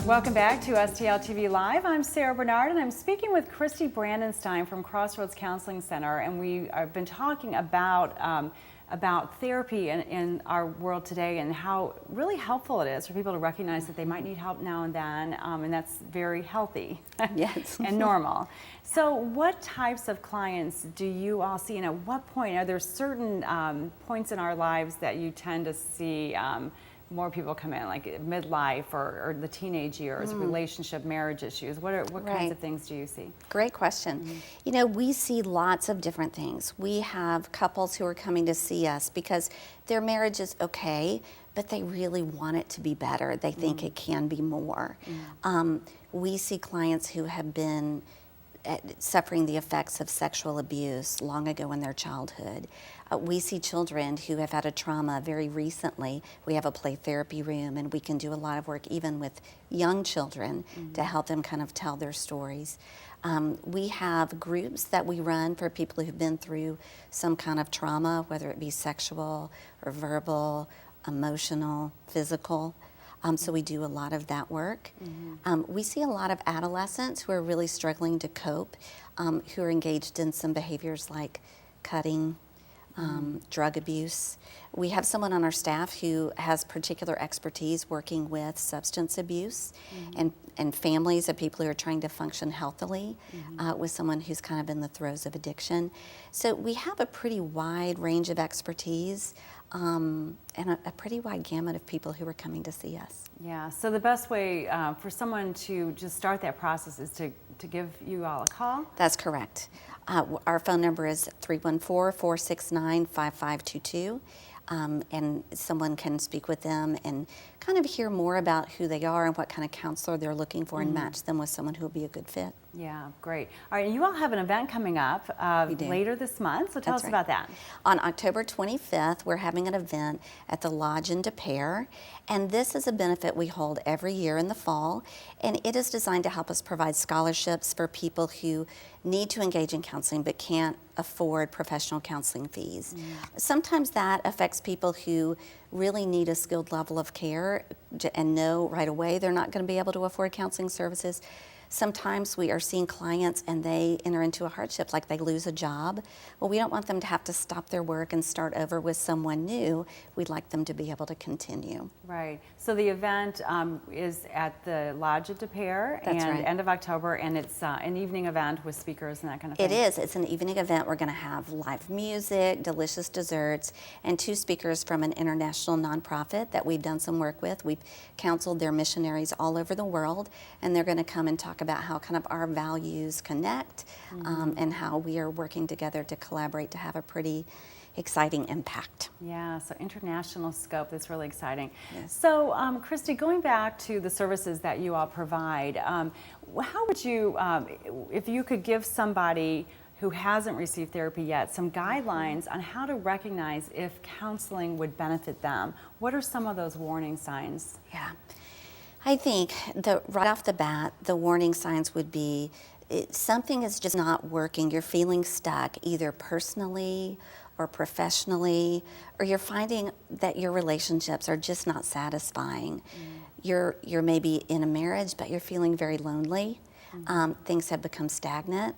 Welcome back to STL TV Live. I'm Sarah Bernard, and I'm speaking with Christi Brandenstein from Crossroads Counseling Center, and we have been talking about therapy in our world today and how really helpful it is for people to recognize that they might need help now and then, and that's very healthy. Yes. And normal. So what types of clients do you all see, and at what point, are there certain points in our lives that you tend to see more people come in, like midlife or the teenage years, relationship, marriage issues? What kinds of things do you see? Great question. You know, we see lots of different things. We have couples who are coming to see us because their marriage is okay, but they really want it to be better. They think it can be more. We see clients who have been suffering the effects of sexual abuse long ago in their childhood. We see children who have had a trauma very recently. We have a play therapy room, and we can do a lot of work even with young children to help them kind of tell their stories. We have groups that we run for people who've been through some kind of trauma, whether it be sexual or verbal, emotional, physical. So we do a lot of that work. We see a lot of adolescents who are really struggling to cope, who are engaged in some behaviors like cutting, drug abuse. We have someone on our staff who has particular expertise working with substance abuse and families of people who are trying to function healthily with someone who's kind of in the throes of addiction. So we have a pretty wide range of expertise and a pretty wide gamut of people who are coming to see us. Yeah, so the best way for someone to just start that process is to give you all a call? That's correct. Our phone number is 314-469-5522. And someone can speak with them and kind of hear more about who they are and what kind of counselor they're looking for and match them with someone who will be a good fit. Yeah, great. All right, you all have an event coming up later this month, so tell us about that. On October 25th, we're having an event at the Lodge in Des Peres, and this is a benefit we hold every year in the fall, and it is designed to help us provide scholarships for people who need to engage in counseling but can't afford professional counseling fees. Sometimes that affects people who really need a skilled level of care and know right away they're not going to be able to afford counseling services. Sometimes we are seeing clients and they enter into a hardship, like they lose a job. Well, we don't want them to have to stop their work and start over with someone new. We'd like them to be able to continue. Right. So the event is at the Lodge at Des Peres end of October, and it's an evening event with speakers and that kind of thing. It is. It's an evening event. We're going to have live music, delicious desserts, and 2 speakers from an international nonprofit that we've done some work with. We've counseled their missionaries all over the world, and they're going to come and talk about how kind of our values connect and how we are working together to collaborate to have a pretty exciting impact. Yeah, so international scope, that's really exciting. Yes. So, Christi, going back to the services that you all provide, how would you, if you could give somebody who hasn't received therapy yet some guidelines on how to recognize if counseling would benefit them, what are some of those warning signs? Yeah. I think right off the bat, the warning signs would be something is just not working. You're feeling stuck either personally or professionally, or you're finding that your relationships are just not satisfying. You're maybe in a marriage, but you're feeling very lonely. Things have become stagnant.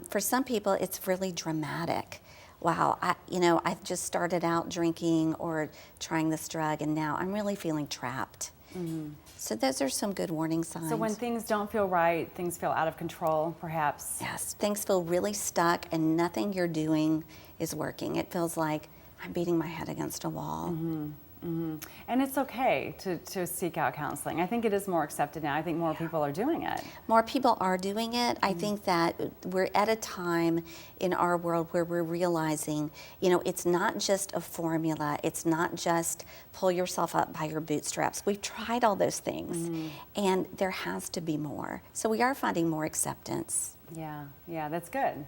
For some people, it's really dramatic. Wow, I just started out drinking or trying this drug, and now I'm really feeling trapped. So those are some good warning signs. So when things don't feel right, things feel out of control, perhaps? Yes, things feel really stuck and nothing you're doing is working. It feels like I'm beating my head against a wall. And it's okay to seek out counseling. I think it is more accepted now. I think more people are doing it. More people are doing it. I think that we're at a time in our world where we're realizing, it's not just a formula. It's not just pull yourself up by your bootstraps. We've tried all those things, and there has to be more. So we are finding more acceptance. Yeah, that's good.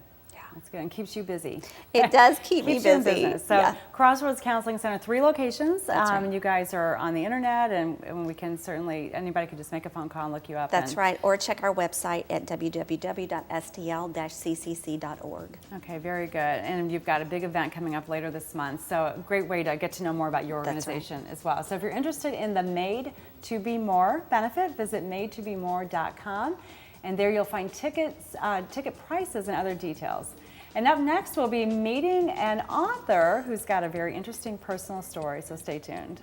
That's good, and keeps you busy. It does keep me Keeps you in busy. business. So Yeah. Crossroads Counseling Center, 3 locations. That's right. And you guys are on the internet, and we can certainly, anybody can just make a phone call and look you up. That's right. Or check our website at www.stl-ccc.org. Okay, very good. And you've got a big event coming up later this month, so a great way to get to know more about your That's right. organization as well. So if you're interested in the Made to Be More benefit, visit madetobemore.com, and there you'll find tickets, ticket prices, and other details. And up next, we'll be meeting an author who's got a very interesting personal story, so stay tuned.